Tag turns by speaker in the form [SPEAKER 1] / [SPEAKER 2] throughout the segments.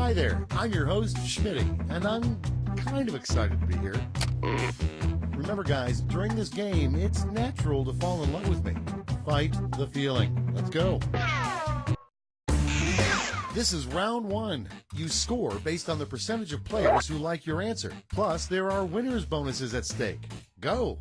[SPEAKER 1] Hi there, I'm your host, Schmitty, and I'm kind of excited to be here. Remember guys, during this game, it's natural to fall in love with me. Fight the feeling. Let's go. This is round one. You score based on the percentage of players who like your answer. Plus, there are winners bonuses at stake. Go!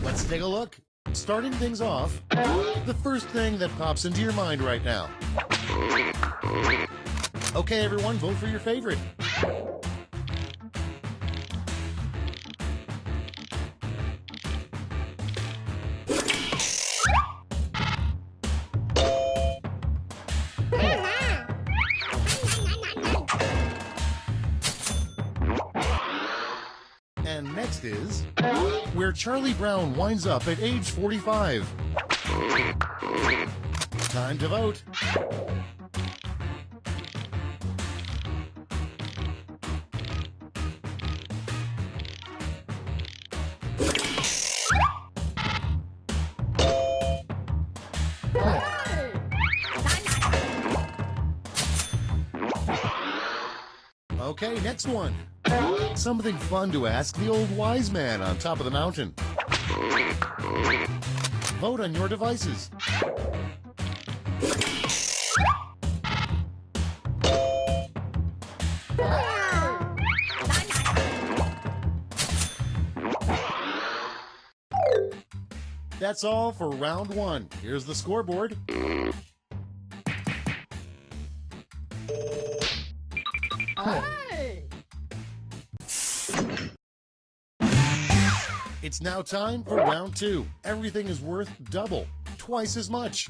[SPEAKER 1] Let's take a look. Starting things off, the first thing that pops into your mind right now. Okay, everyone, vote for your favorite. And next is where Charlie Brown winds up at age 45. Time to vote. Okay, next one. Something fun to ask the old wise man on top of the mountain. Vote on your devices. That's all for round one. Here's the scoreboard. It's now time for round two. Everything is worth double, twice as much.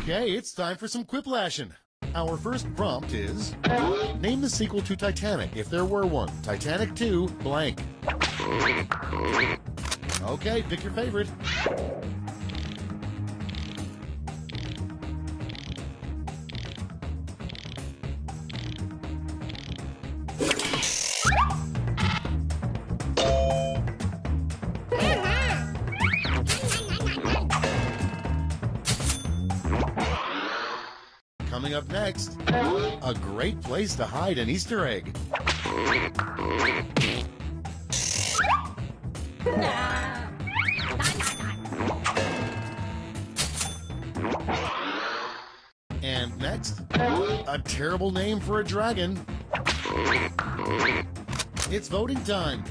[SPEAKER 1] Okay, it's time for some quiplashing. Our first prompt is, name the sequel to Titanic if there were one. Titanic 2, blank. Okay, pick your favorite. Coming up next, a great place to hide an Easter egg. And next, a terrible name for a dragon. It's voting time.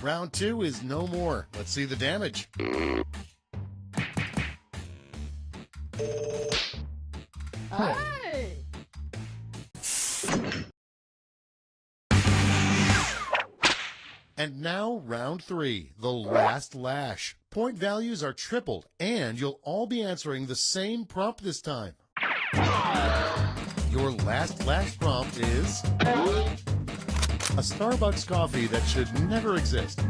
[SPEAKER 1] Round 2 is no more. Let's see the damage.
[SPEAKER 2] Hey!
[SPEAKER 1] And now round 3, the last lash. Point values are tripled, and you'll all be answering the same prompt this time. Your last lash prompt is a Starbucks coffee that should never exist.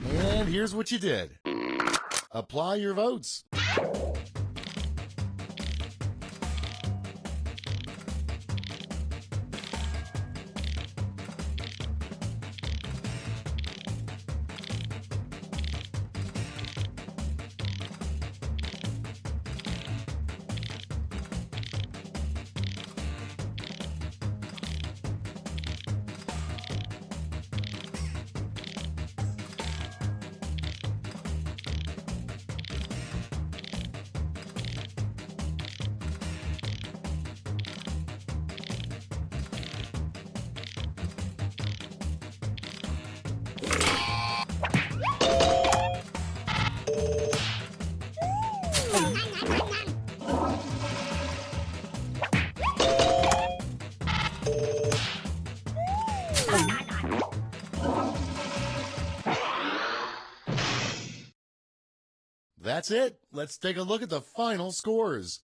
[SPEAKER 1] And here's what you did. Apply your votes. That's it. Let's take a look at the final scores.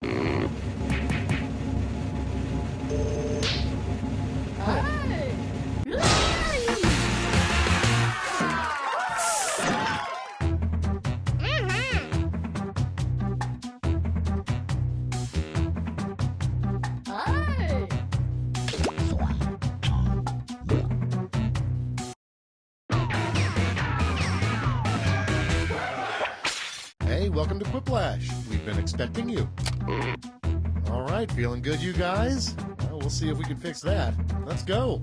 [SPEAKER 1] Hey, welcome to Quiplash. We've been expecting you. All right, feeling good, you guys? Well, we'll see if we can fix that. Let's go.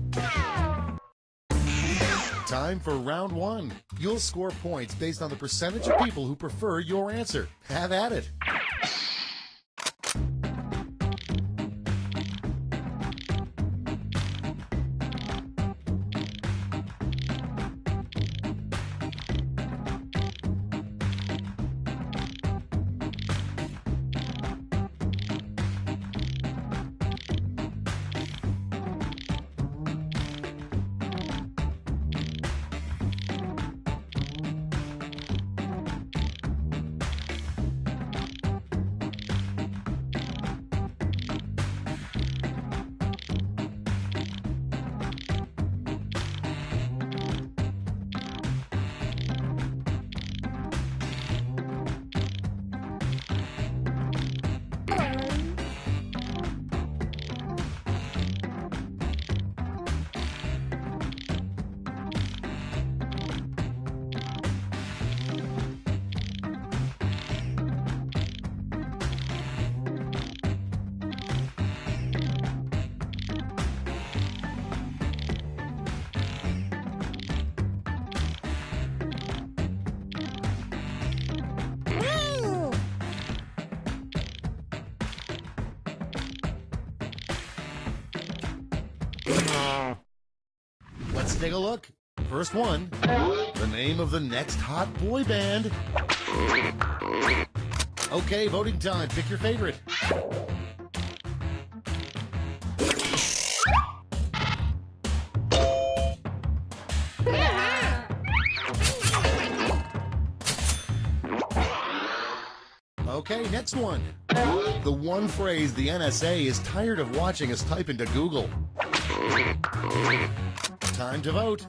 [SPEAKER 1] Time for round 1. You'll score points based on the percentage of people who prefer your answer. Have at it. Let's take a look. First one, the name of the next hot boy band. Okay, voting time. Pick your favorite. Okay, next one. The one phrase the NSA is tired of watching us type into Google. Time to vote.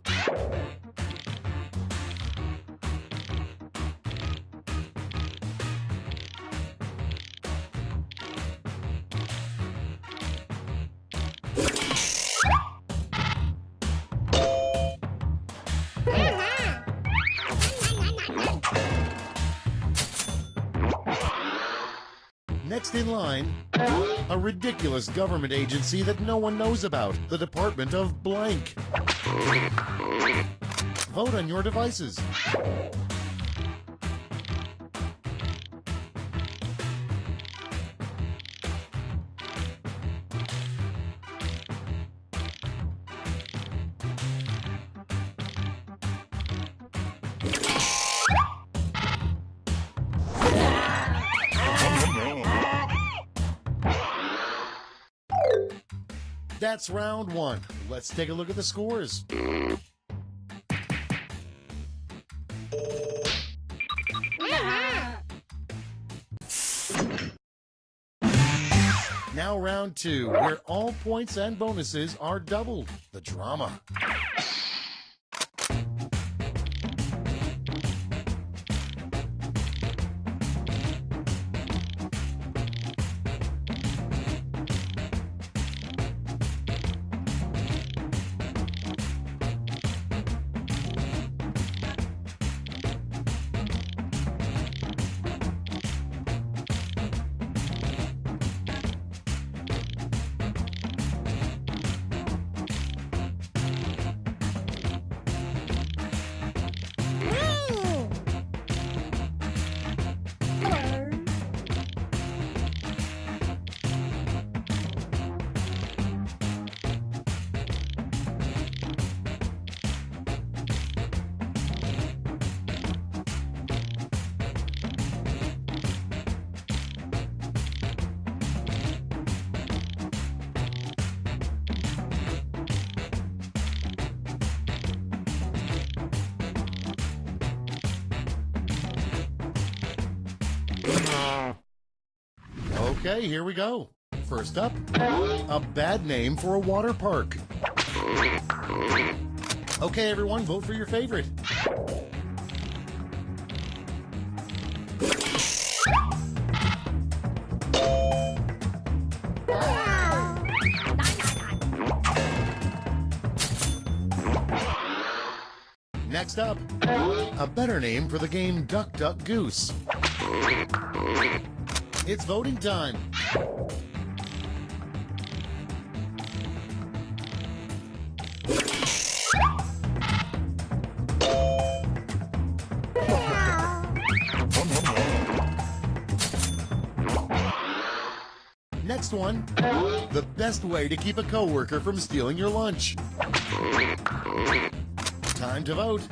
[SPEAKER 1] Next in line, a ridiculous government agency that no one knows about, the Department of Blank. Vote on your devices. That's round one. Let's take a look at the scores. Now round two, where all points and bonuses are doubled. The drama. Okay, here we go. First up, a bad name for a water park. Okay, everyone, vote for your favorite. Next up, a better name for the game Duck Duck Goose. It's voting time. Next one, the best way to keep a coworker from stealing your lunch. Time to vote.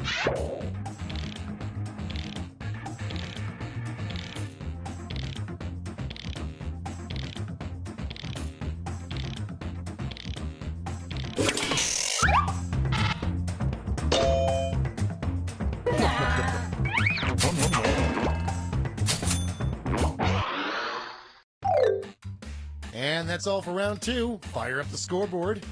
[SPEAKER 1] And that's all for round two. Fire up the scoreboard.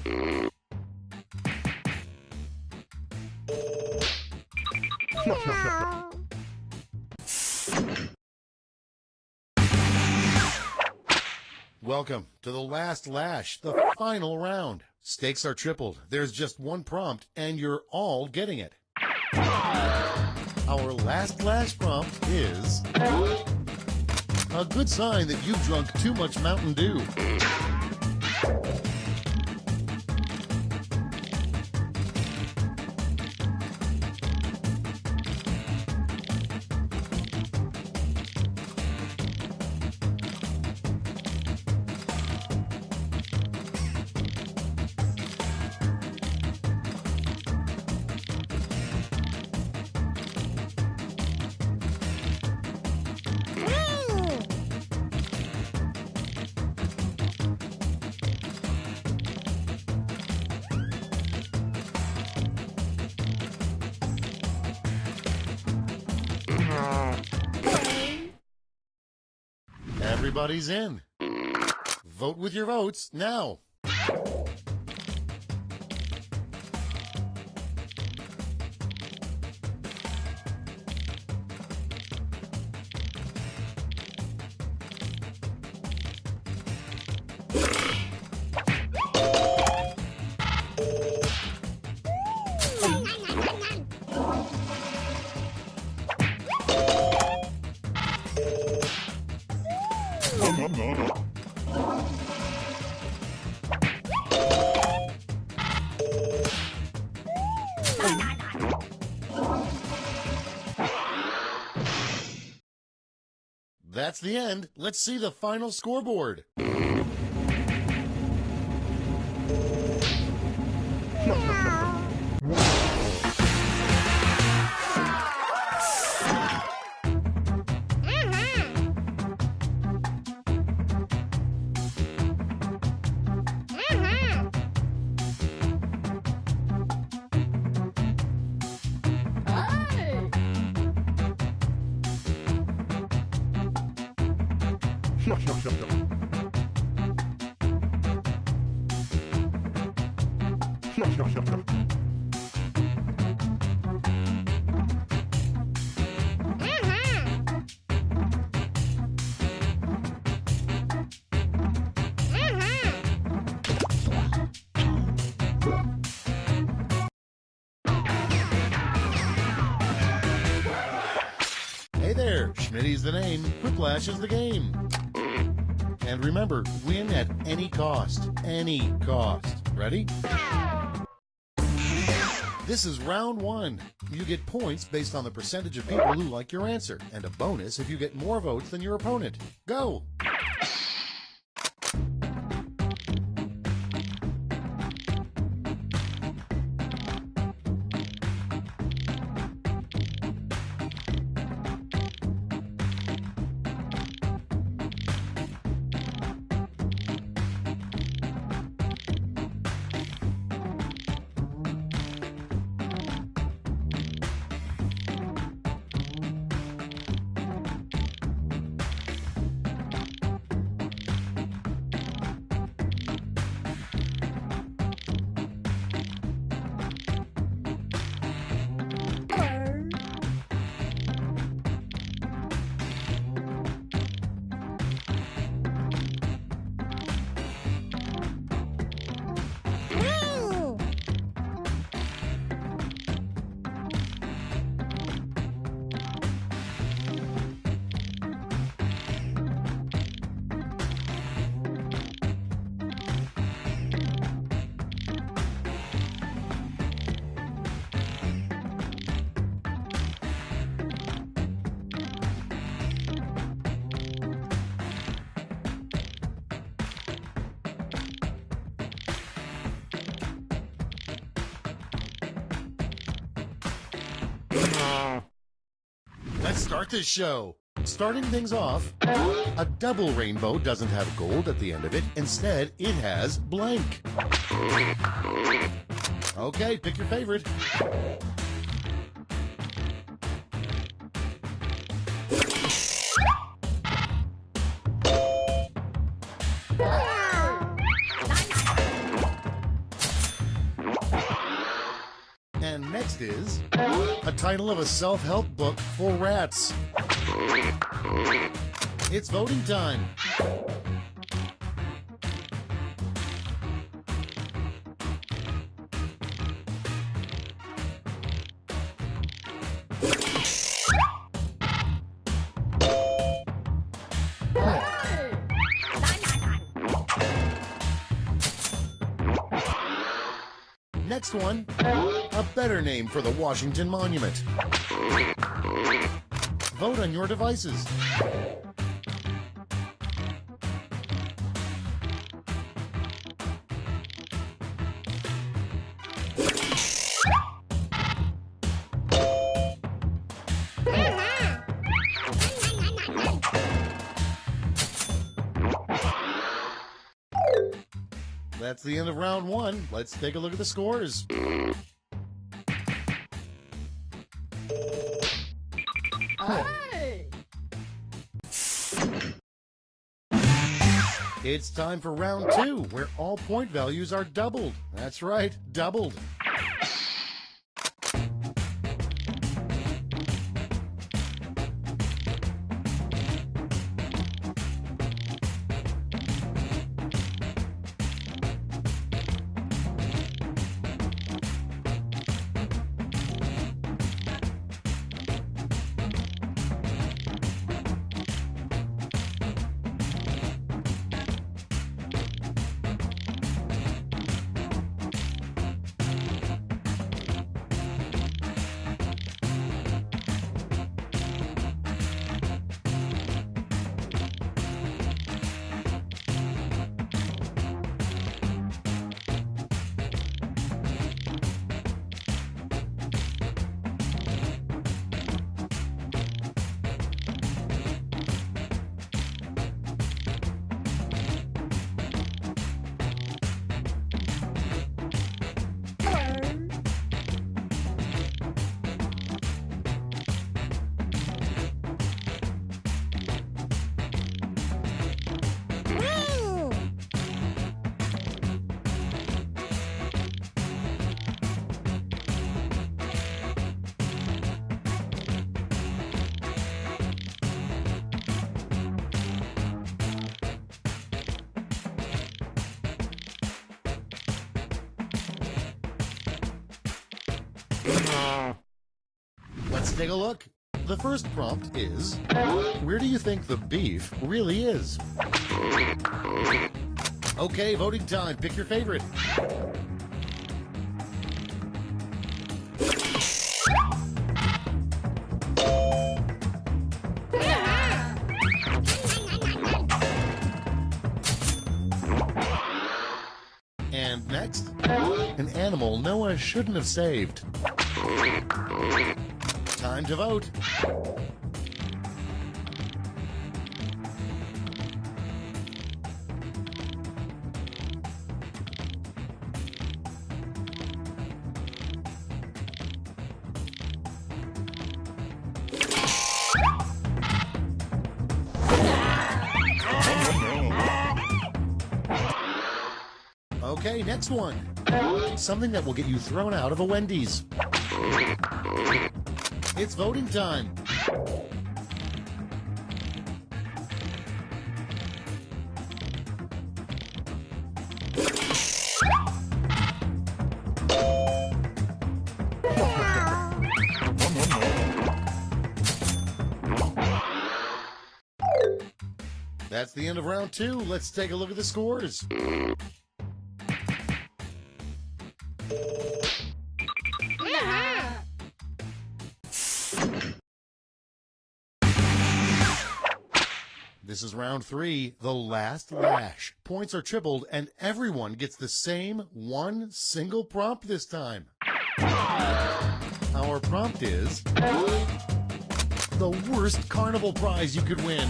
[SPEAKER 1] Welcome to the last lash, the final round. Stakes are tripled. There's just one prompt, and you're all getting it. Our last lash prompt is a good sign that you've drunk too much Mountain Dew. Everybody's in. Vote with your votes now. That's the end. Let's see the final scoreboard. Hey there, Schmitty's the name, Quiplash is the game. And remember, win at any cost. Any cost. Ready? This is round one. You get points based on the percentage of people who like your answer, and a bonus if you get more votes than your opponent. Go! Let's start this show. Starting things off, a double rainbow doesn't have gold at the end of it. Instead, it has blank. Okay, pick your favorite. And next is a title of a self-help book for rats. It's voting time. Next one, a better name for the Washington Monument. Vote on your devices. That's the end of round one. Let's take a look at the scores. It's time for round 2, where all point values are doubled. That's right, doubled. Let's take a look. The first prompt is, where do you think the beef really is? Okay, voting time. Pick your favorite. And next, an animal Noah shouldn't have saved. Time to vote. Okay, next one. Something that will get you thrown out of a Wendy's. It's voting time. That's the end of round 2. Let's take a look at the scores. This is round 3, the last lash. Points are tripled, and everyone gets the same one single prompt this time. Our prompt is the worst carnival prize you could win.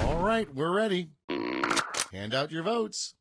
[SPEAKER 1] All right, we're ready. Hand out your votes.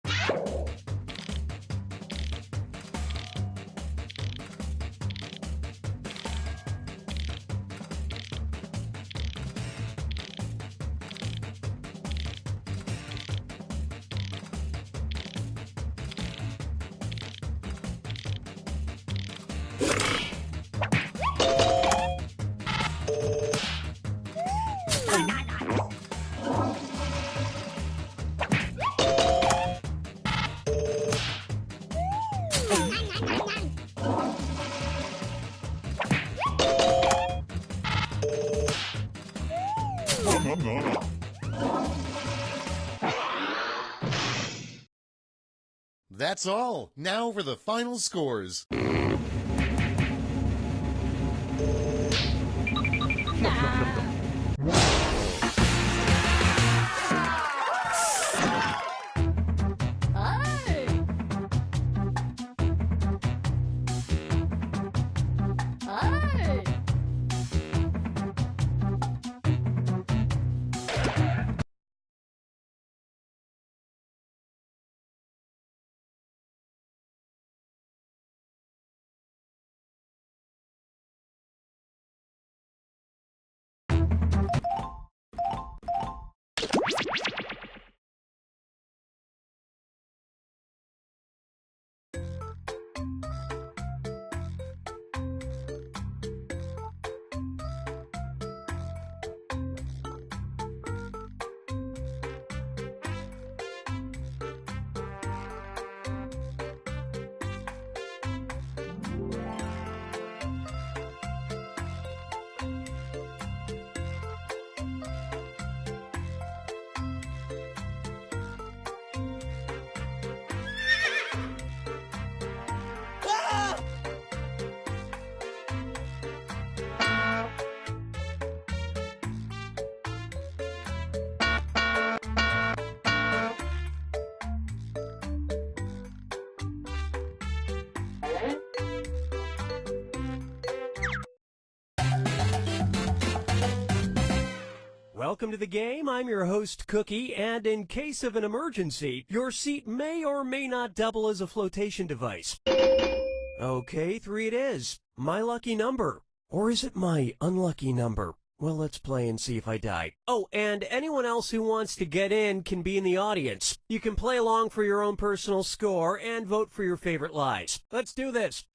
[SPEAKER 1] That's all. Now for the final scores.
[SPEAKER 2] Welcome to the game. I'm your host, Cookie, and in case of an emergency, your seat may or may not double as a flotation device. Okay, 3 it is. My lucky number. Or is it my unlucky number? Well, let's play and see if I die. Oh, and anyone else who wants to get in can be in the audience. You can play along for your own personal score and vote for your favorite lies. Let's do this.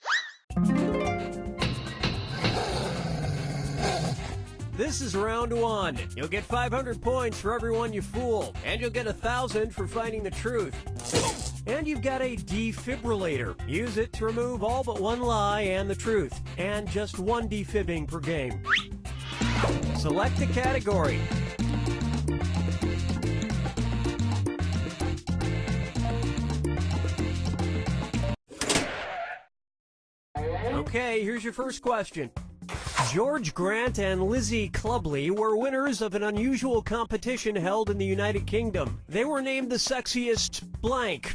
[SPEAKER 2] This is round 1. You'll get 500 points for everyone you fool, and you'll get 1,000 for finding the truth. And you've got a defibrillator. Use it to remove all but one lie and the truth, and just one defibbing per game. Select a category. Okay, here's your first question. George Grant and Lizzie Clubley were winners of an unusual competition held in the United Kingdom. They were named the sexiest blank.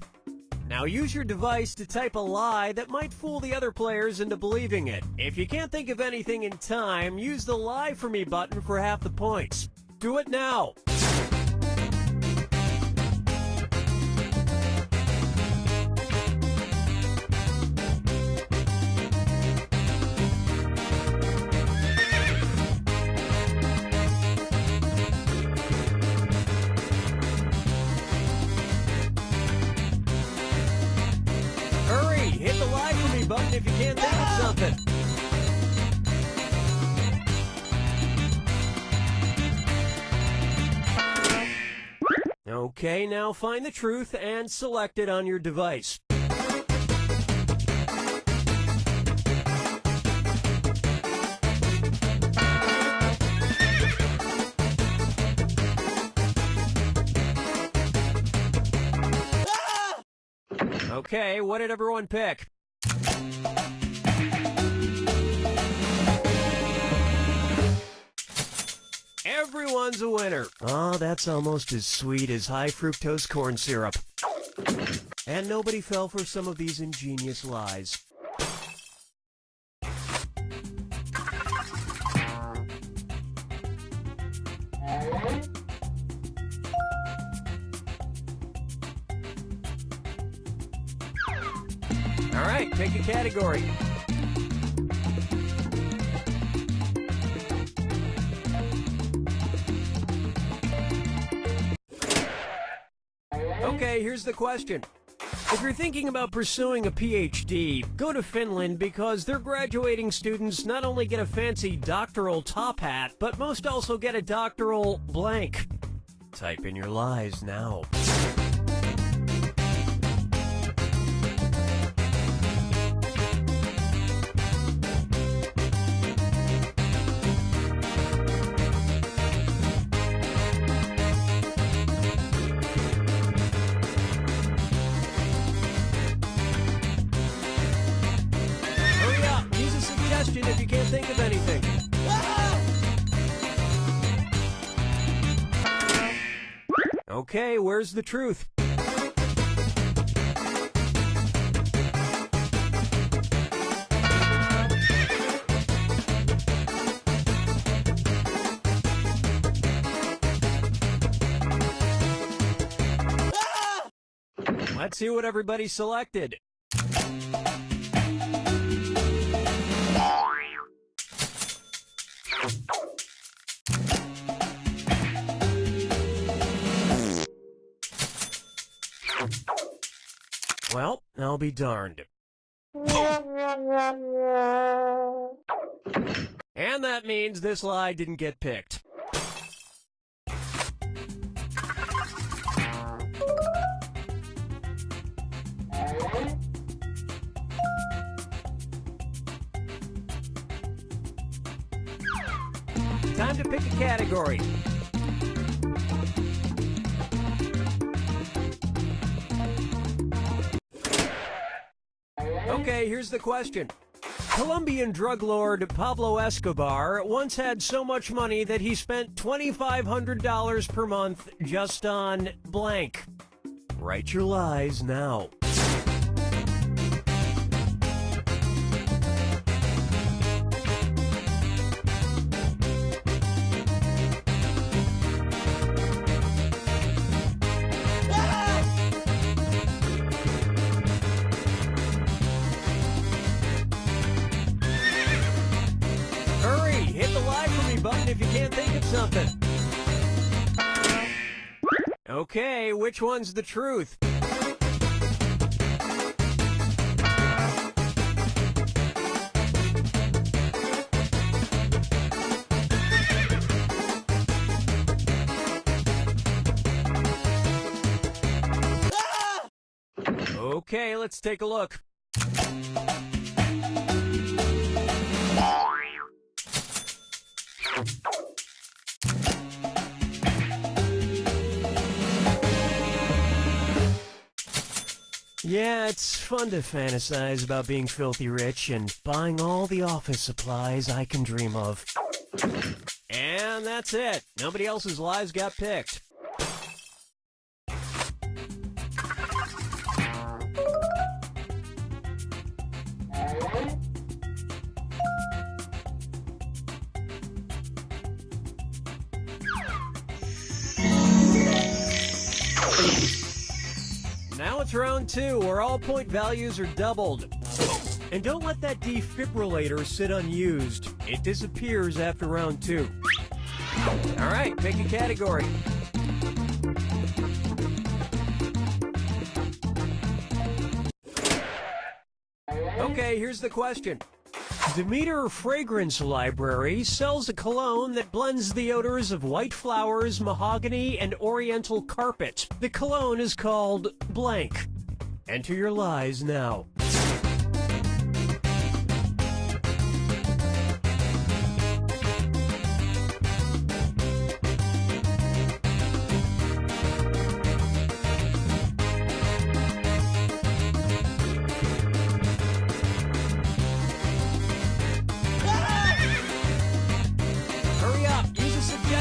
[SPEAKER 2] Now use your device to type a lie that might fool the other players into believing it. If you can't think of anything in time, use the Lie For Me button for half the points. Do it now. Hit the Lie For Me button if you can't think of something. Okay, now find the truth and select it on your device. Okay, what did everyone pick? Everyone's a winner. Oh, that's almost as sweet as high fructose corn syrup. And nobody fell for some of these ingenious lies. All right, pick a category. Okay, here's the question. If you're thinking about pursuing a PhD, go to Finland because their graduating students not only get a fancy doctoral top hat, but most also get a doctoral blank. Type in your lies now. if you can't think of anything. Okay, where's the truth? Let's see what everybody selected. Well, I'll be darned. And that means this lie didn't get picked. Time to pick a category. Okay, here's the question. Colombian drug lord Pablo Escobar once had so much money that he spent $2,500 per month just on blank. Write your lies now. Button if you can't think of something. Okay, which one's the truth? Okay, let's take a look. Yeah, it's fun to fantasize about being filthy rich and buying all the office supplies I can dream of. And that's it. Nobody else's lies got picked. Now it's round 2, where all point values are doubled. And don't let that defibrillator sit unused. It disappears after round 2. Alright, pick a category. Okay, here's the question. Demeter Fragrance Library sells a cologne that blends the odors of white flowers, mahogany, and oriental carpet. The cologne is called blank. Enter your lies now.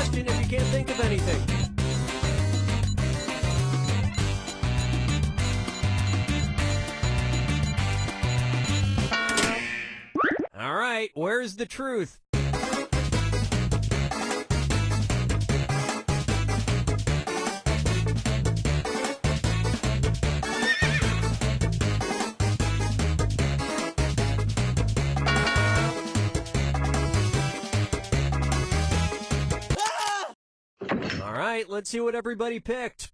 [SPEAKER 2] If you can't think of anything. All right, where's the truth? All right, let's see what everybody picked.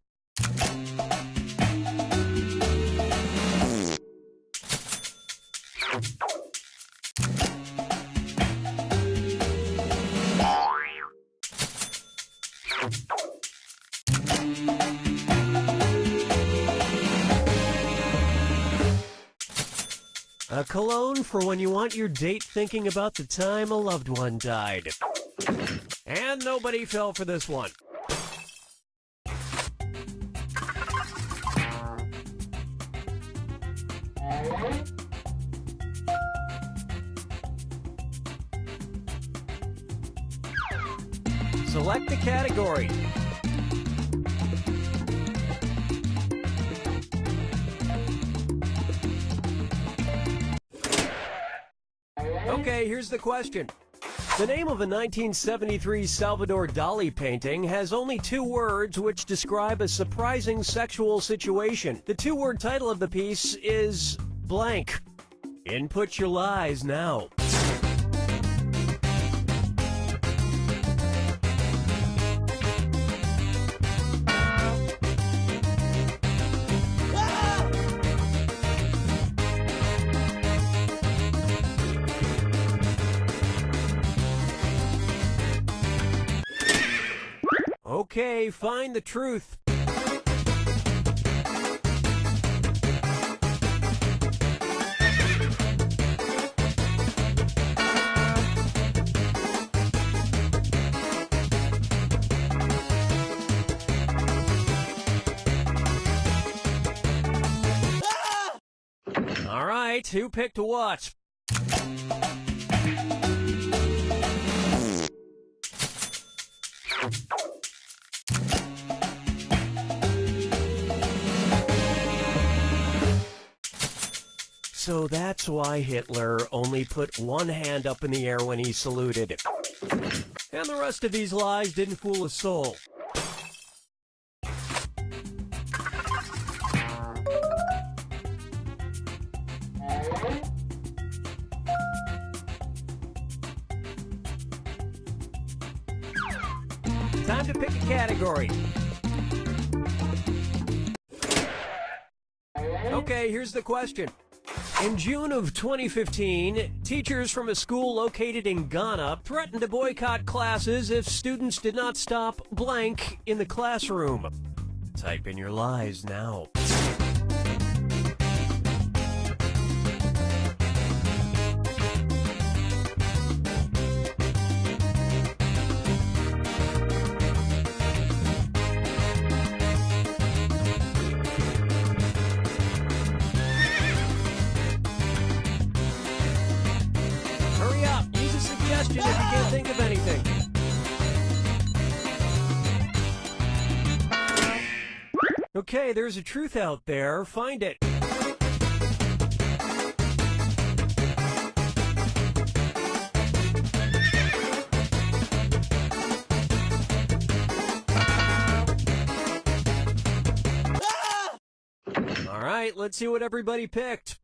[SPEAKER 2] A cologne for when you want your date thinking about the time a loved one died. And nobody fell for this one. Select the category. Okay, here's the question. The name of a 1973 Salvador Dali painting has only 2 words which describe a surprising sexual situation. The 2-word title of the piece is blank. Input your lies now. Okay, find the truth. All right, who picked what? So that's why Hitler only put one hand up in the air when he saluted. And the rest of these lies didn't fool a soul. Time to pick a category. Okay, here's the question. In June of 2015, teachers from a school located in Ghana threatened to boycott classes if students did not stop blank in the classroom. Type in your lies now. If you can't think of anything. Okay, there's a truth out there. Find it. All right, let's see what everybody picked.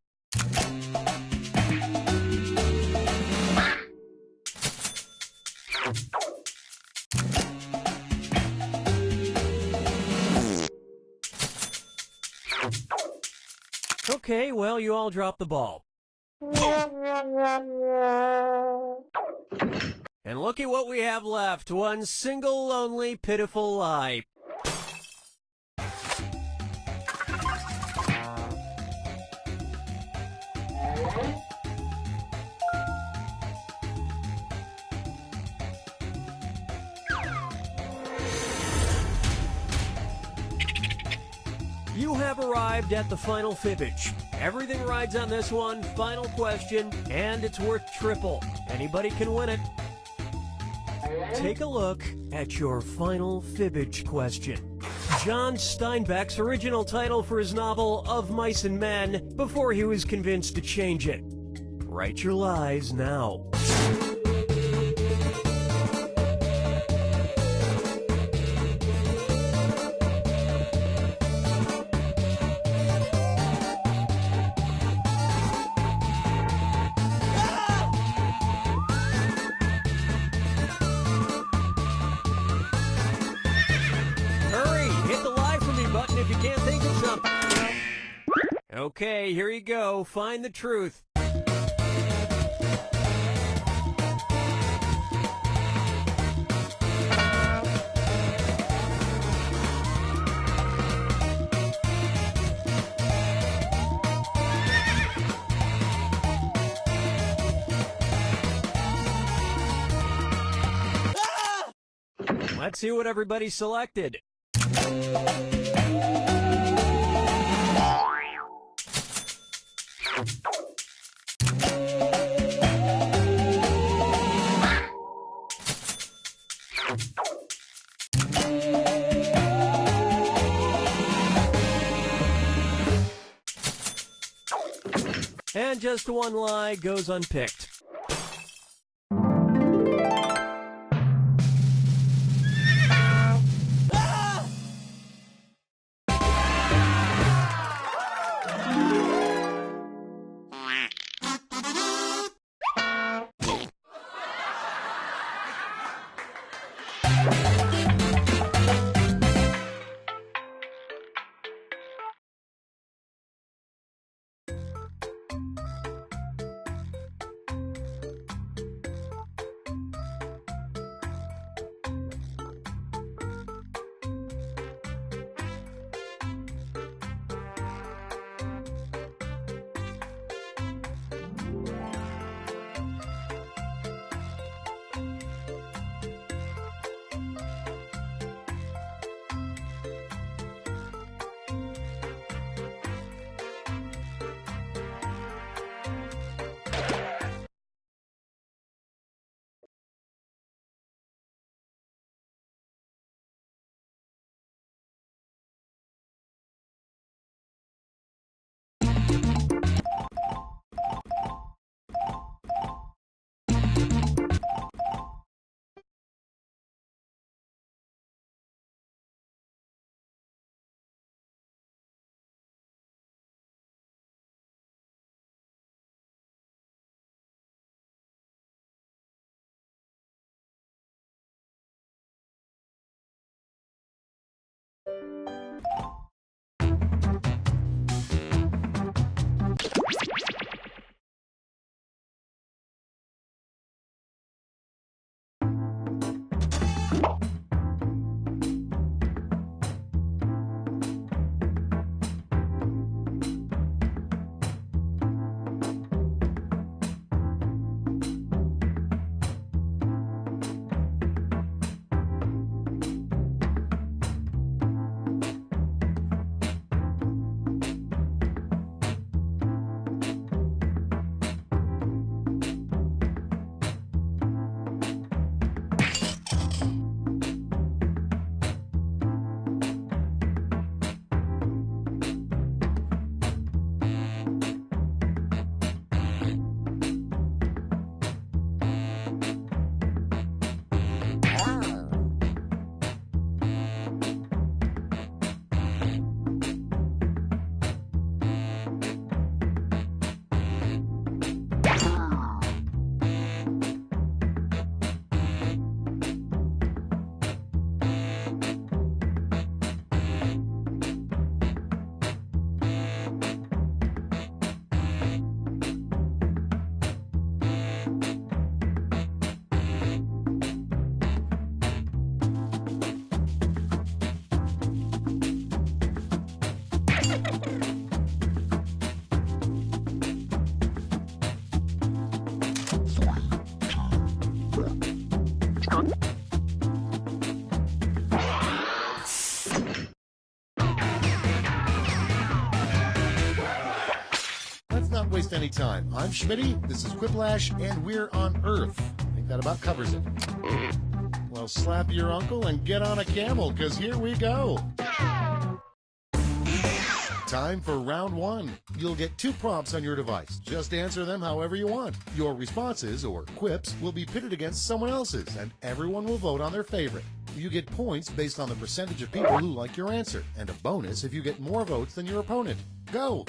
[SPEAKER 2] Okay, well, you all dropped the ball. And look at what we have left. One single, lonely, pitiful lie. You have arrived at the final fibbage. Everything rides on this one. Final question, and it's worth triple. Anybody can win it. Take a look at your final fibbage question. John Steinbeck's original title for his novel Of Mice and Men before he was convinced to change it. Write your lies now. If you can't think of something. Okay, here you go. Find the truth. Let's see what everybody selected. And just one lie goes unpicked.
[SPEAKER 1] Let's not waste any time. I'm Schmitty, this is Quiplash, and we're on Earth. I think that about covers it. Well, slap your uncle and get on a camel, because here we go. Time for round one. You'll get 2 prompts on your device. Just answer them however you want. Your responses, or quips, will be pitted against someone else's, and everyone will vote on their favorite. You get points based on the percentage of people who like your answer, and a bonus if you get more votes than your opponent. Go!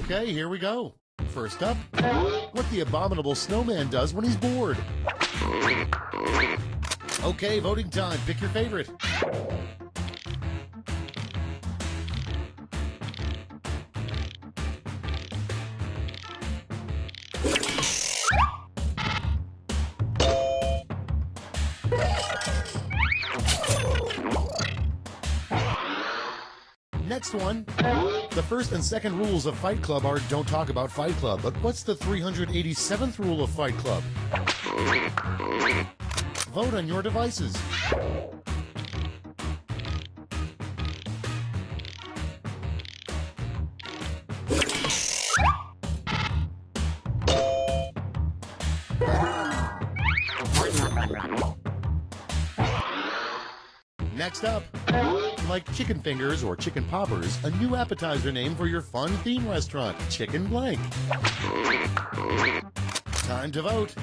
[SPEAKER 1] Okay, here we go. First up, what the abominable snowman does when he's bored. Okay, voting time. Pick your favorite. Next one. The first and second rules of Fight Club are don't talk about Fight Club. But what's the 387th rule of Fight Club? Vote on your devices. Next up, like chicken fingers or chicken poppers, a new appetizer name for your fun theme restaurant, Chicken Blank. Time to vote.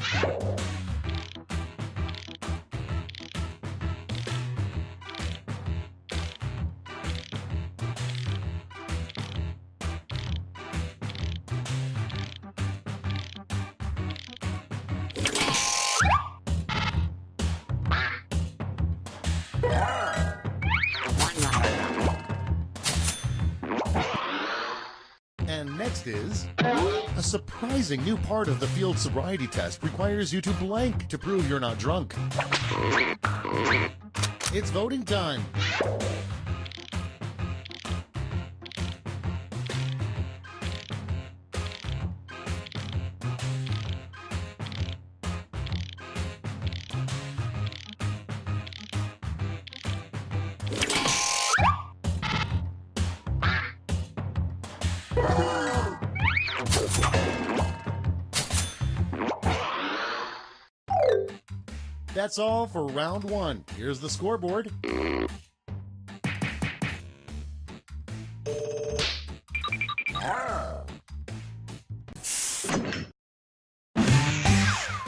[SPEAKER 1] And next is, a surprising new part of the field sobriety test requires you to blank to prove you're not drunk. It's voting time. That's all for round one. Here's the scoreboard.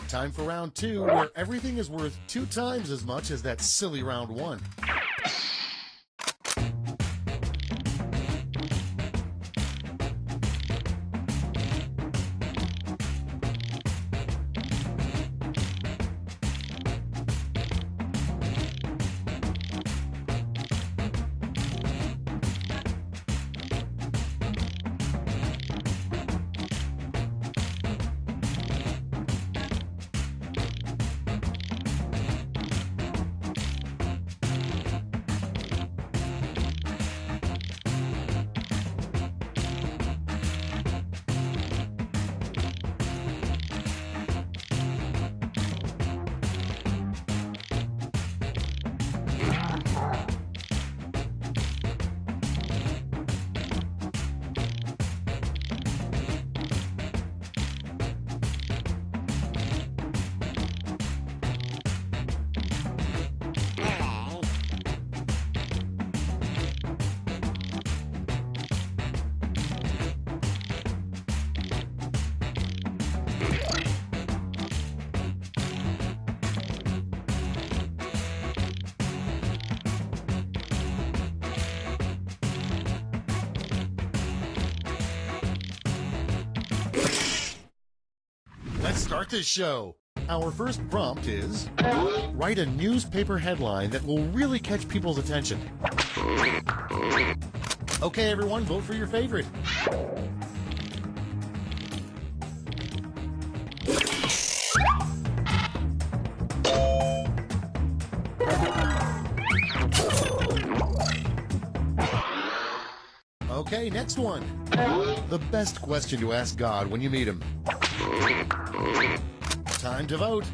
[SPEAKER 1] Time for round two, where everything is worth 2 times as much as that silly round one. Let's start this show. Our first prompt is, write a newspaper headline that will really catch people's attention. Okay, everyone, vote for your favorite. Okay, next one. The best question to ask God when you meet him. Time to vote.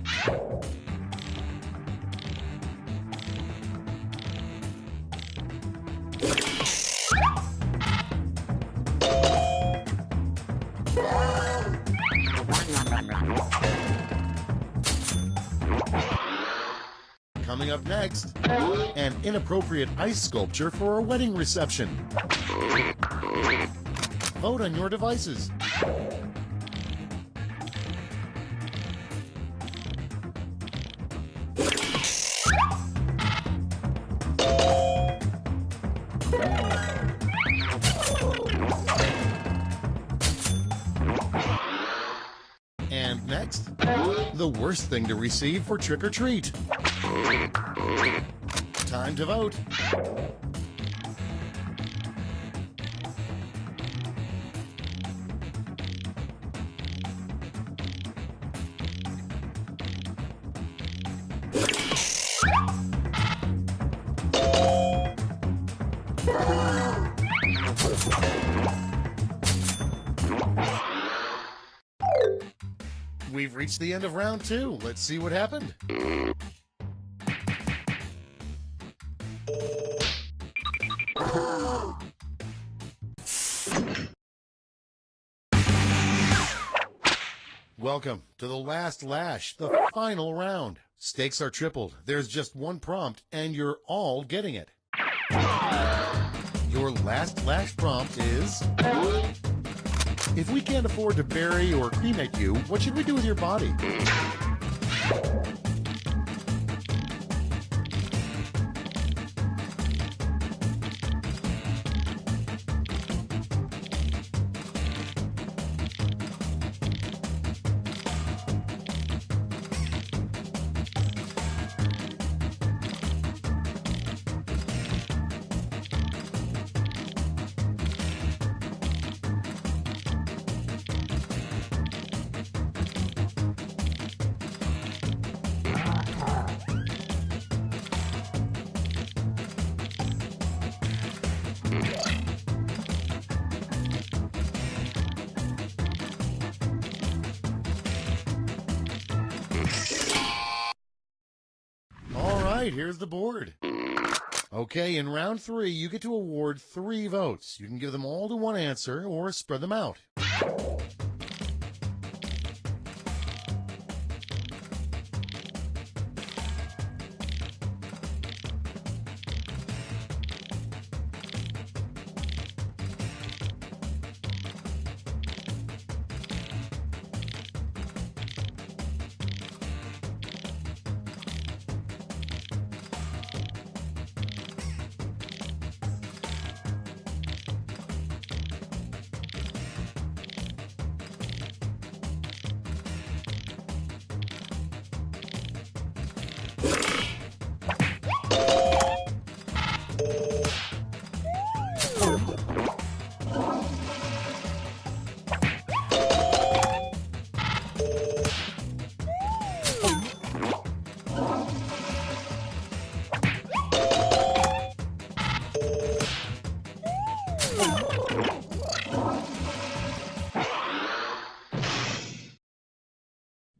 [SPEAKER 1] Coming up next, an inappropriate ice sculpture for a wedding reception. Vote on your devices. next? The worst thing to receive for trick or treat. Time to vote. We've reached the end of round 2. Let's see what happened. Welcome to the last lash, the final round. Stakes are tripled. There's just one prompt, and you're all getting it. Your last lash prompt is: if we can't afford to bury or cremate you, what should we do with your body? All right, here's the board. Okay, in round 3, you get to award 3 votes. You can give them all to one answer or spread them out.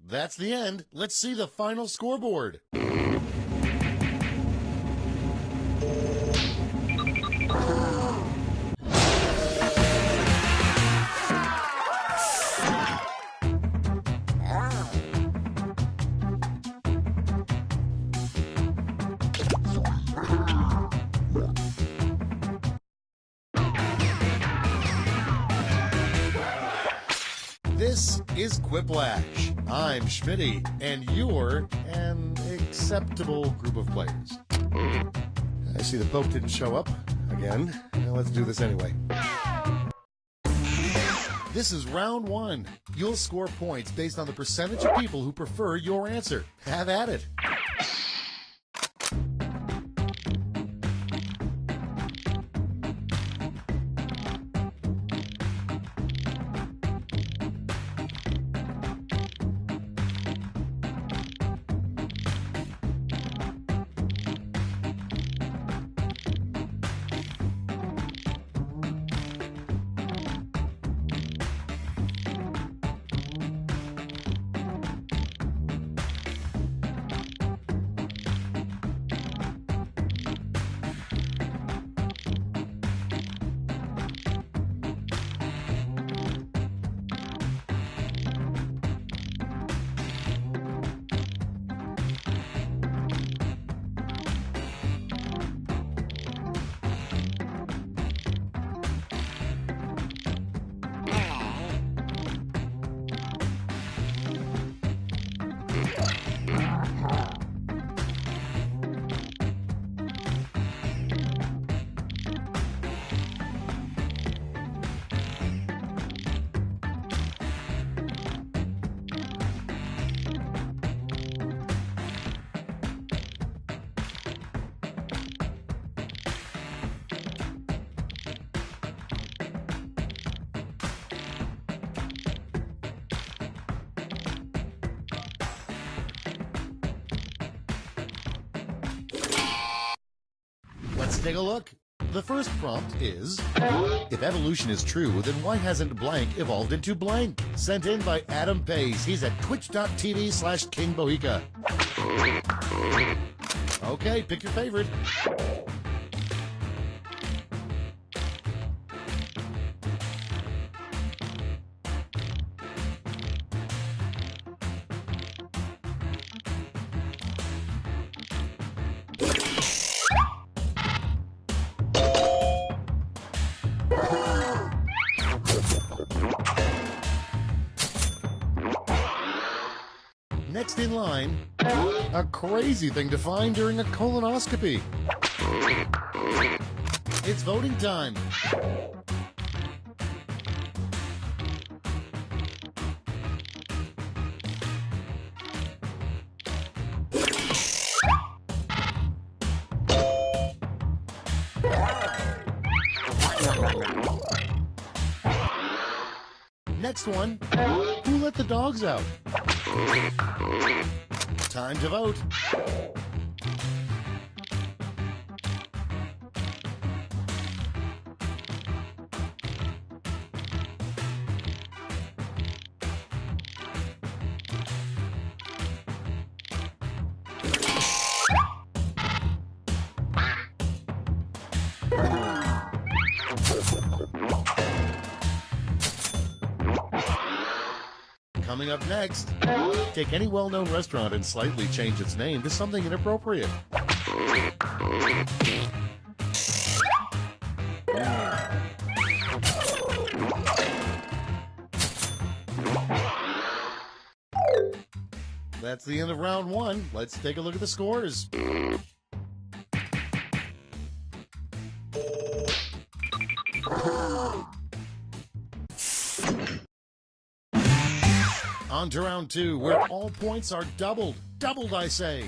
[SPEAKER 1] That's the end. Let's see the final scoreboard. This is Quiplash. I'm Schmitty, and you're an acceptable group of players. I see the Pope didn't show up again. Now let's do this anyway. This is round 1. You'll score points based on the percentage of people who prefer your answer. Have at it. Let's take a look. The first prompt is, if evolution is true, then why hasn't blank evolved into blank? Sent in by Adam Pace. He's at twitch.tv/King Bohica. Okay, pick your favorite. Next in line, a crazy thing to find during a colonoscopy. It's voting time. Next one, who let the dogs out? Time to vote. Coming up next, take any well-known restaurant and slightly change its name to something inappropriate. That's the end of round one. Let's take a look at the scores. On to round two, where all points are doubled. Doubled, I say.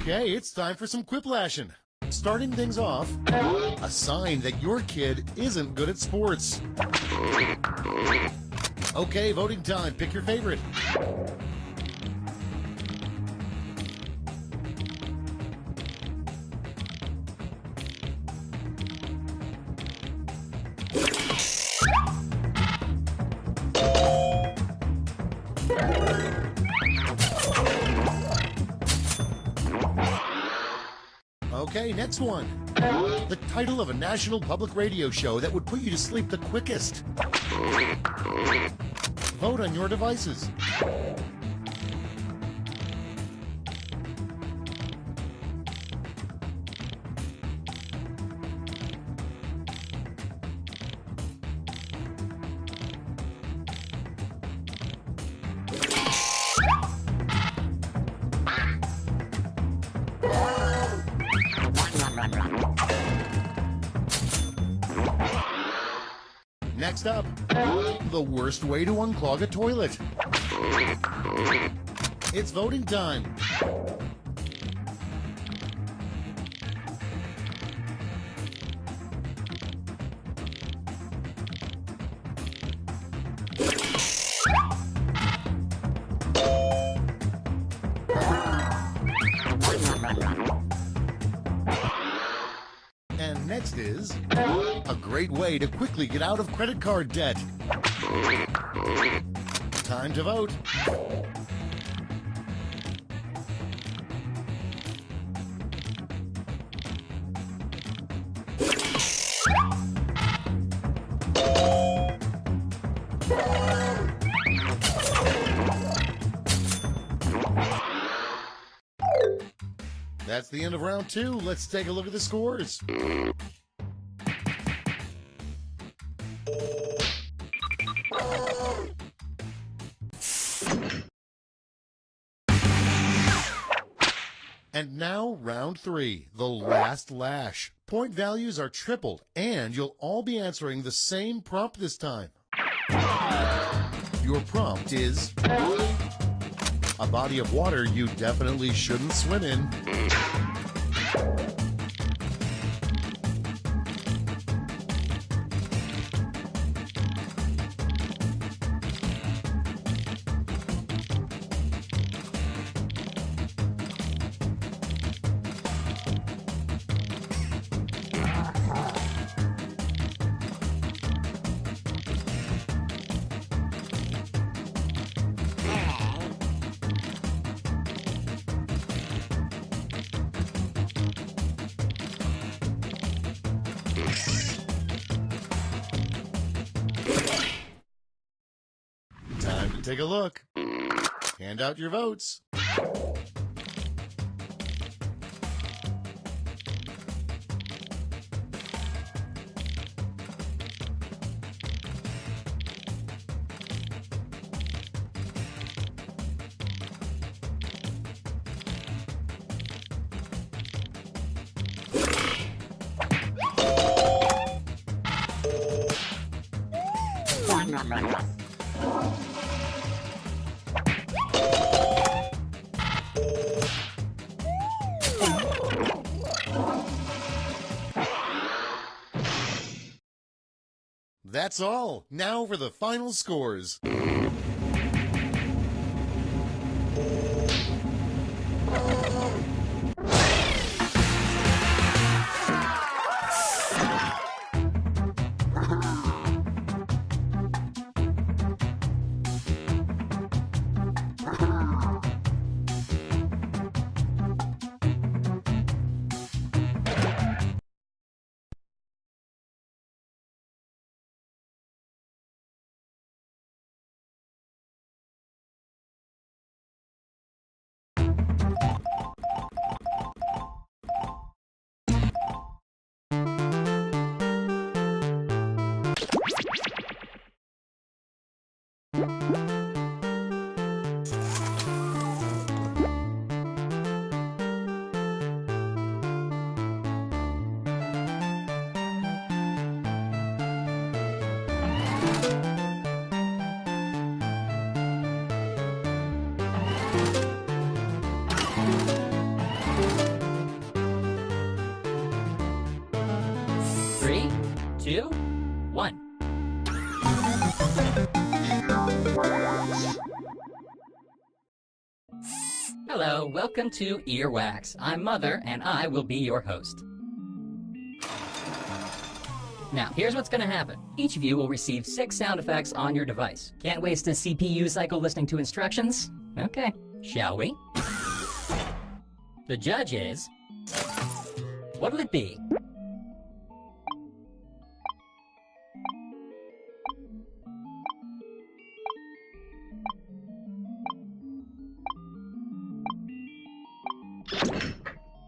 [SPEAKER 1] Okay, it's time for some quiplashing. Starting things off, a sign that your kid isn't good at sports. Okay, voting time. Pick your favorite. Okay, next one. The title of a national public radio show that would put you to sleep the quickest. Vote on your devices. Next up, the worst way to unclog a toilet. It's voting time. And next is a A great way to quickly get out of credit card debt. Time to vote. That's the end of round 2. Let's take a look at the scores. And now, round 3, the last lash. Point values are tripled, and you'll all be answering the same prompt this time. Your prompt is a body of water you definitely shouldn't swim in. Time to take a look. Hand out your votes. That's all. Now for the final scores.
[SPEAKER 3] Three, two, one. Hello, welcome to Earwax. I'm Mother, and I will be your host. Now, here's what's gonna happen. Each of you will receive 6 sound effects on your device. Can't waste a CPU cycle listening to instructions? Okay, shall we? The judge is... what'll it be?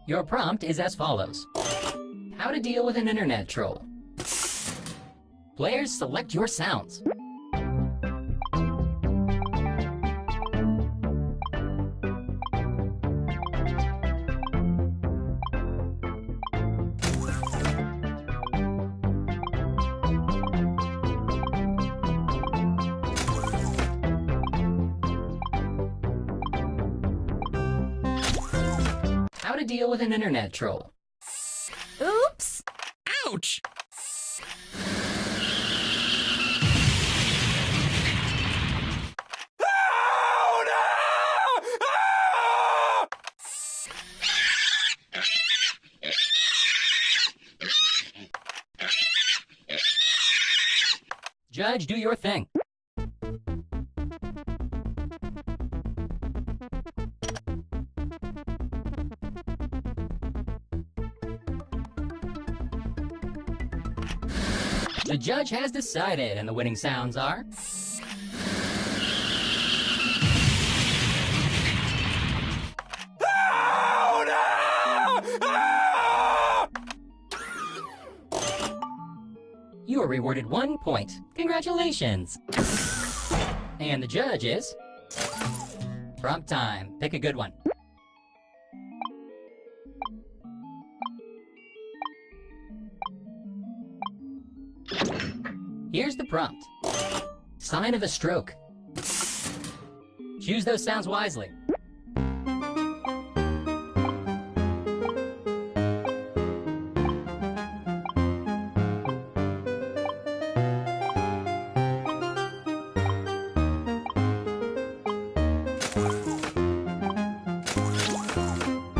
[SPEAKER 3] Your prompt is as follows. How to deal with an internet troll. Players, select your sounds. How to deal with an internet troll.
[SPEAKER 4] Oops!
[SPEAKER 5] Ouch!
[SPEAKER 3] Judge, do your thing. The judge has decided, and the winning sounds are... You are rewarded 1 point. Congratulations! And the judge is... Prompt time. Pick a good one. Here's the prompt. Sign of a stroke. Choose those sounds wisely.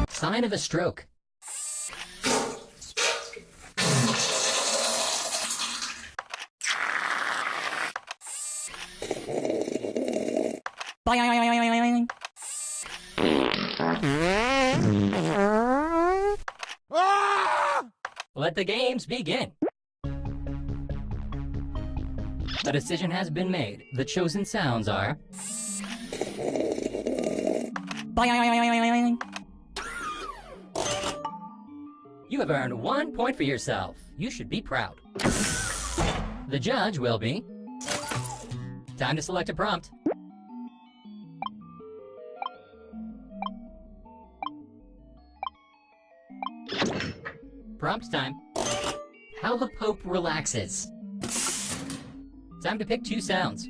[SPEAKER 3] Sign of a stroke. Let the games begin. A decision has been made. The chosen sounds are... You have earned 1 point for yourself. You should be proud. The judge will be... Time to select a prompt. Prompt time. How the Pope relaxes. Time to pick 2 sounds.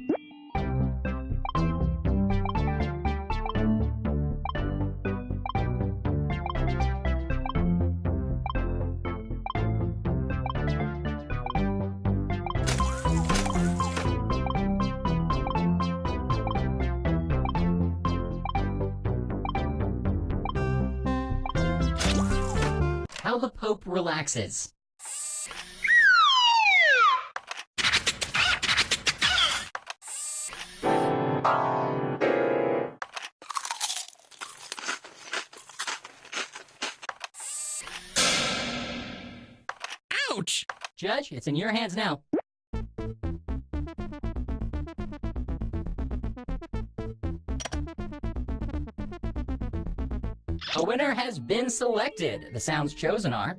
[SPEAKER 3] How the Pope relaxes. Ouch! Judge, it's in your hands now. A winner has been selected. The sounds chosen are...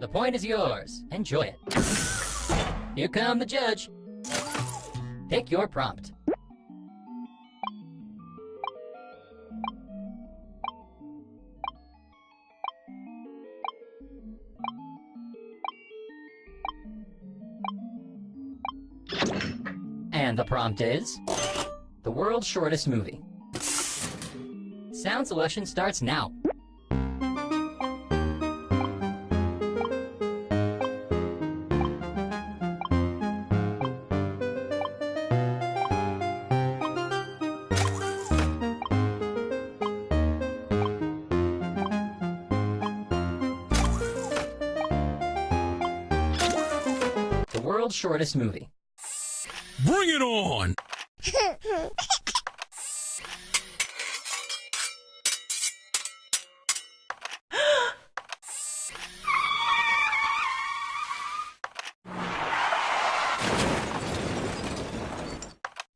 [SPEAKER 3] The point is yours. Enjoy it. Here come the judge. Pick your prompt. And the prompt is... The world's shortest movie. Sound selection starts now. The world's shortest movie.
[SPEAKER 5] Bring it on!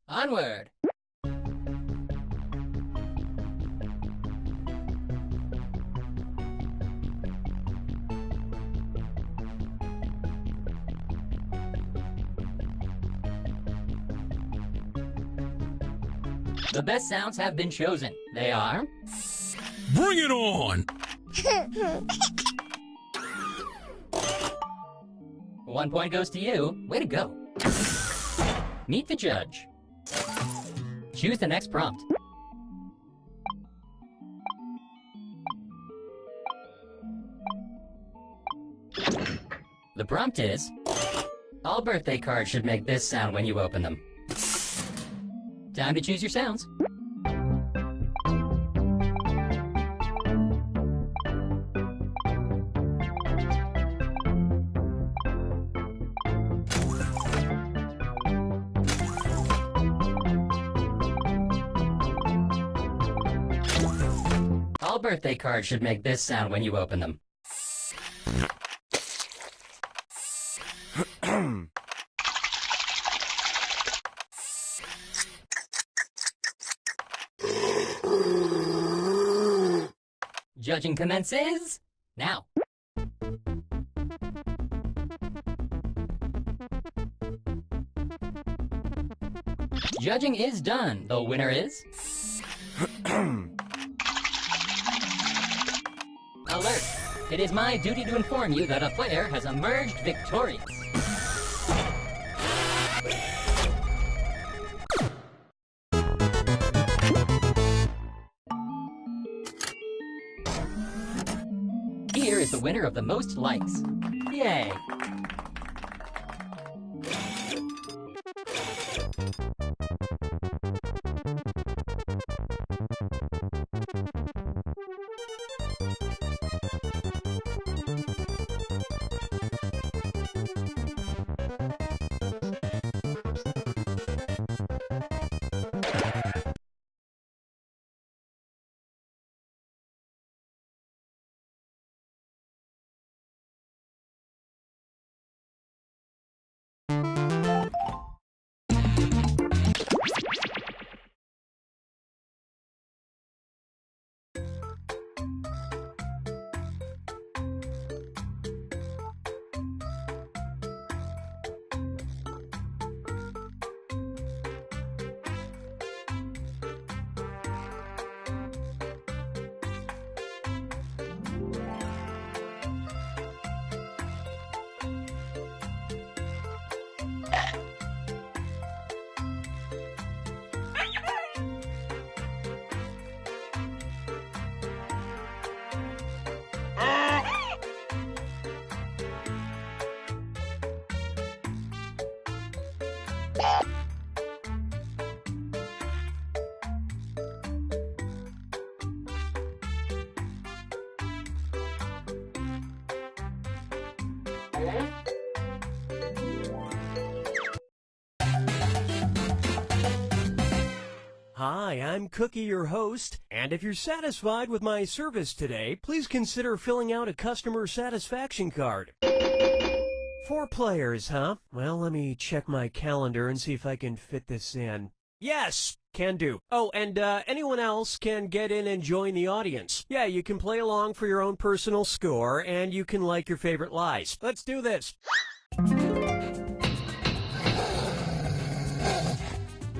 [SPEAKER 3] Onward! The best sounds have been chosen. They are...
[SPEAKER 5] Bring it on!
[SPEAKER 3] 1 point goes to you. Way to go. Meet the judge. Choose the next prompt. The prompt is... All birthday cards should make this sound when you open them. Time to choose your sounds. All birthday cards should make this sound when you open them. Judging commences now. Judging is done. The winner is... Alert! It is my duty to inform you that a player has emerged victorious. Here is the winner of the most likes. Yay!
[SPEAKER 2] Hi, I'm Cookie, your host, and if you're satisfied with my service today, please consider filling out a customer satisfaction card. 4 players, huh? Well, let me check my calendar and see if I can fit this in. Yes, can do. Oh, and anyone else can get in and join the audience. Yeah, you can play along for your own personal score, and you can like your favorite lies. Let's do this.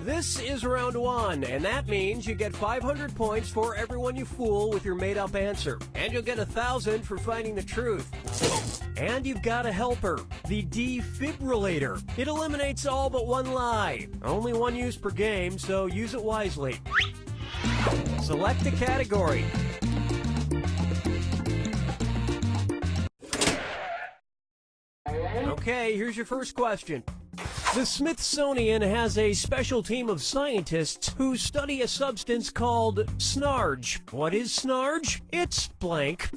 [SPEAKER 2] This is round 1, and that means you get 500 points for everyone you fool with your made-up answer. And you'll get 1,000 for finding the truth. And you've got a helper, the defibrillator. It eliminates all but one lie. Only one use per game, so use it wisely. Select a category. Okay, here's your first question. The Smithsonian has a special team of scientists who study a substance called snarge. What is snarge? It's blank.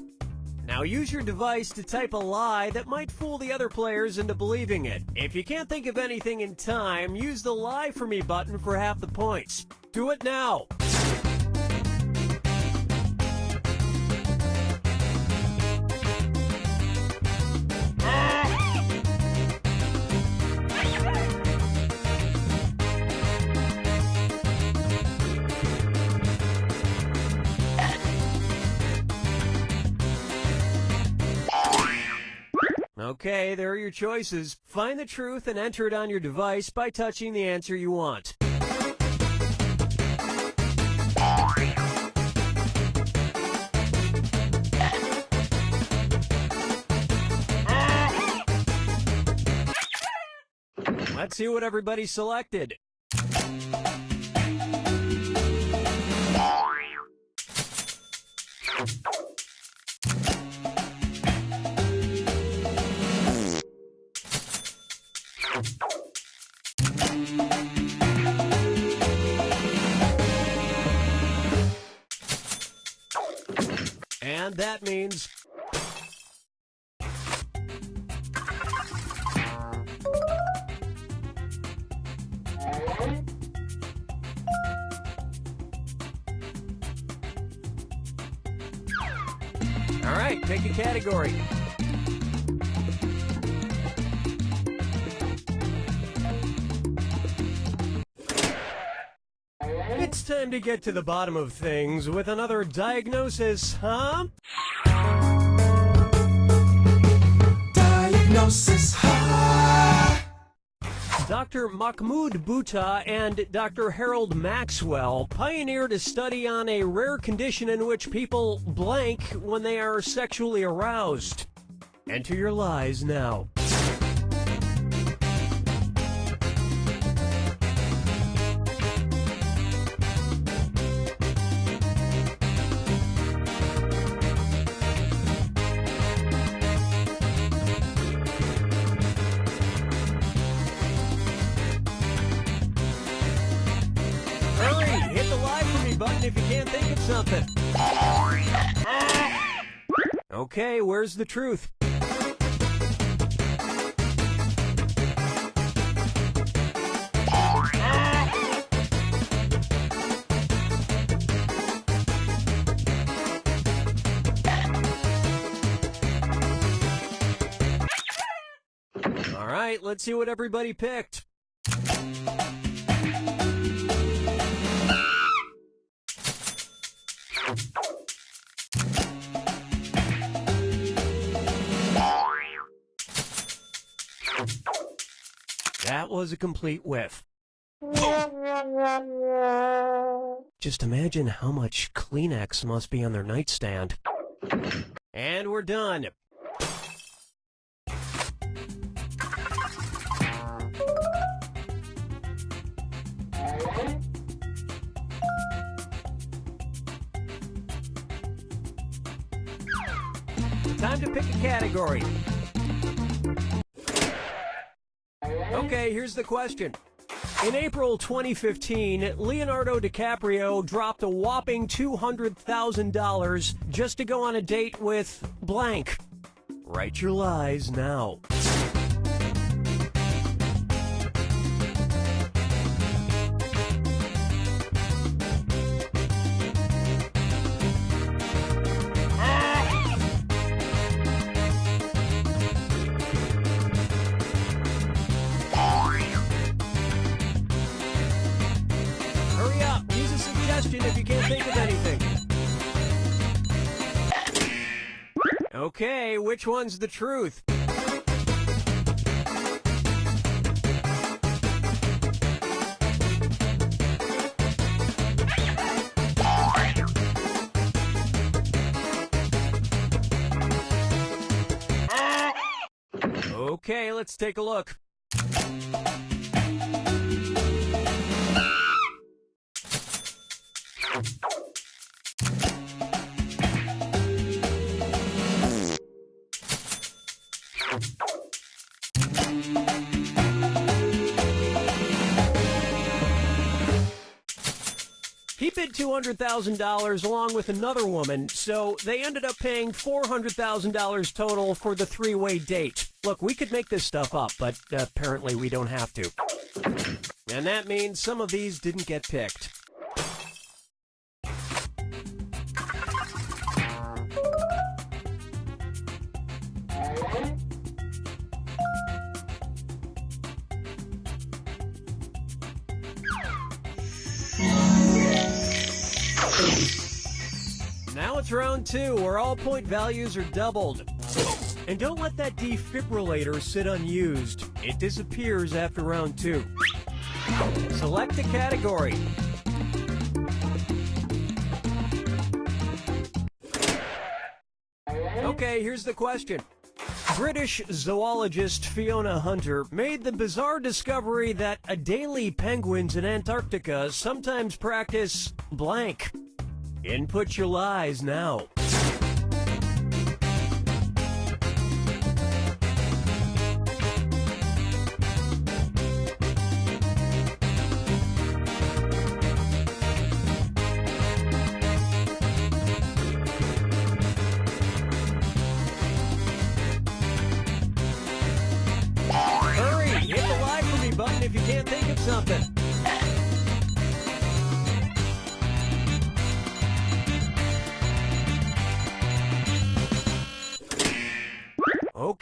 [SPEAKER 2] Now use your device to type a lie that might fool the other players into believing it. If you can't think of anything in time, use the Lie For Me button for half the points. Do it now. Okay, there are your choices. Find the truth and enter it on your device by touching the answer you want. Let's see what everybody selected. And that means... All right, pick a category. It's time to get to the bottom of things with another diagnosis, huh?
[SPEAKER 6] Diagnosis, huh?
[SPEAKER 2] Dr. Mahmoud Bouta and Dr. Harold Maxwell pioneered a study on a rare condition in which people blank when they are sexually aroused. Enter your lies now. Button if you can't think of something. Okay, where's the truth? All right, let's see what everybody picked. That was a complete whiff. Just imagine how much Kleenex must be on their nightstand. And we're done. Time to pick a category. Okay, here's the question. In April 2015, Leonardo DiCaprio dropped a whopping $200,000 just to go on a date with blank. Write your lies now. If you can't think of anything. Okay, which one's the truth? Okay, let's take a look. He bid $200,000 along with another woman, so they ended up paying $400,000 total for the three-way date. Look, we could make this stuff up, but apparently we don't have to. And that means some of these didn't get picked. Now it's round two, where all point values are doubled. And don't let that defibrillator sit unused. It disappears after round two. Select a category. Okay, here's the question. British zoologist Fiona Hunter made the bizarre discovery that Adelie penguins in Antarctica sometimes practice blank. Input your lies now. Hurry, hit the lie for me button if you can't think of something.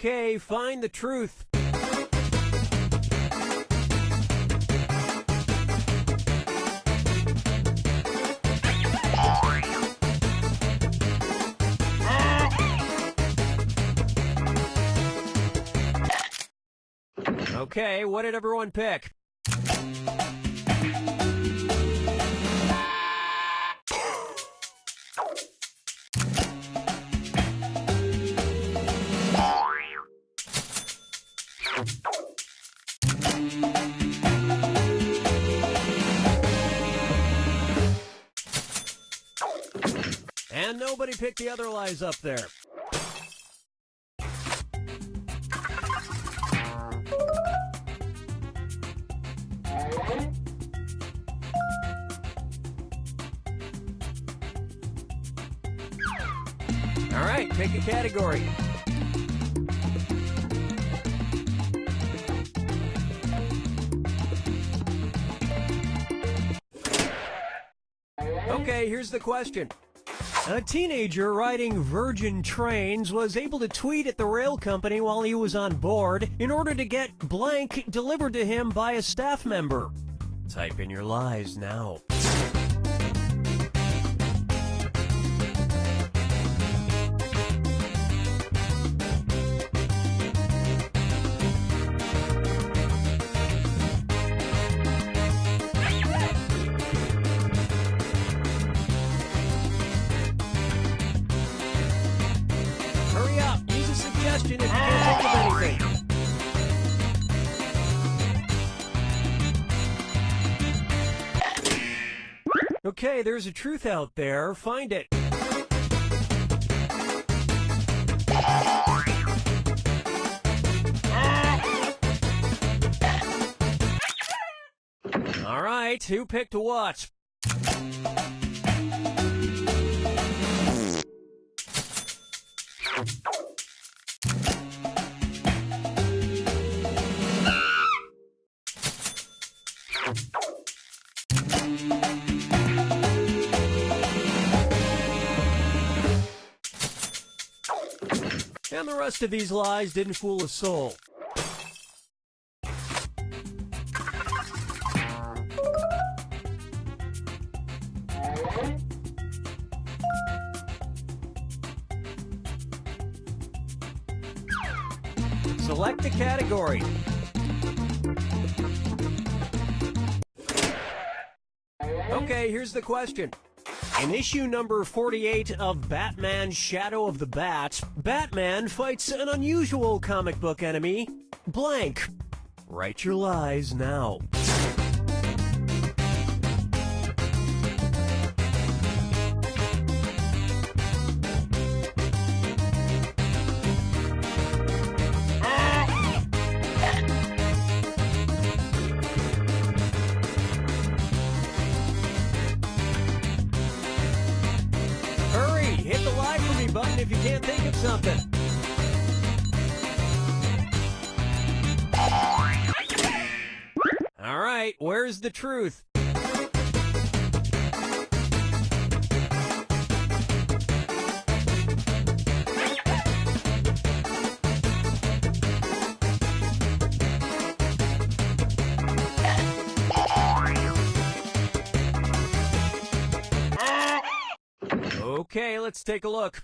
[SPEAKER 2] Okay, find the truth. Okay, what did everyone pick? And nobody picked the other lies up there. All right, pick a category. Okay, here's the question. A teenager riding Virgin trains was able to tweet at the rail company while he was on board in order to get blank delivered to him by a staff member. Type in your lies now. Hurry up, use a suggestion if you can't think of anything. Okay, there's a truth out there. Find it. All right, who picked what? And the rest of these lies didn't fool a soul. Select a category. Okay, here's the question. In issue number 48 of Batman Shadow of the Bat, Batman fights an unusual comic book enemy, blank. Write your lies now. Hit the lie for me button if you can't think of something. All right, where's the truth? Okay, let's take a look.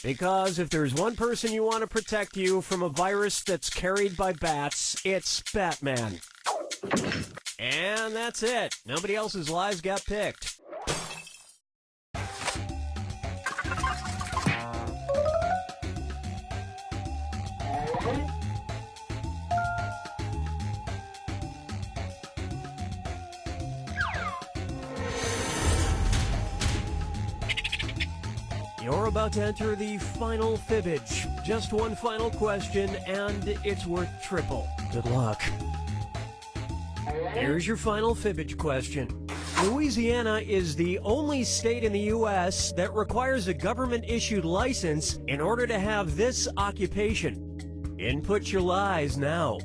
[SPEAKER 2] Because if there's one person you want to protect you from a virus that's carried by bats, it's Batman. And that's it. Nobody else's lies got picked. You're about to enter the final fibbage. Just one final question, and it's worth triple. Good luck. Here's your final fibbage question. Louisiana is the only state in the U.S. that requires a government-issued license in order to have this occupation. Input your lies now.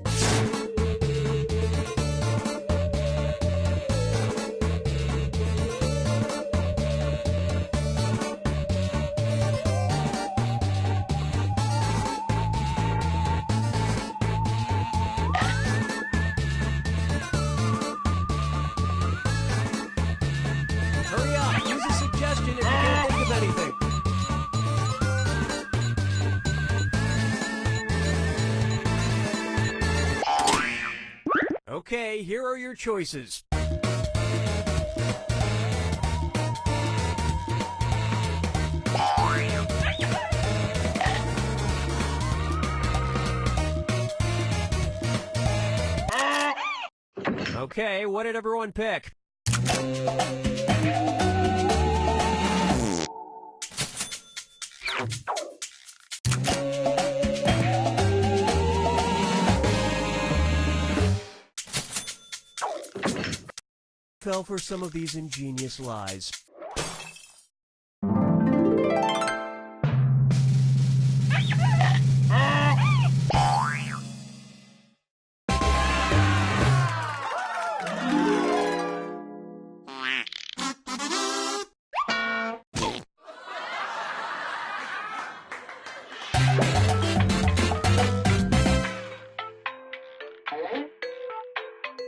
[SPEAKER 2] Hurry up, use a suggestion if you can't think of anything. Okay, here are your choices. Okay, what did everyone pick? Fell for some of these ingenious lies.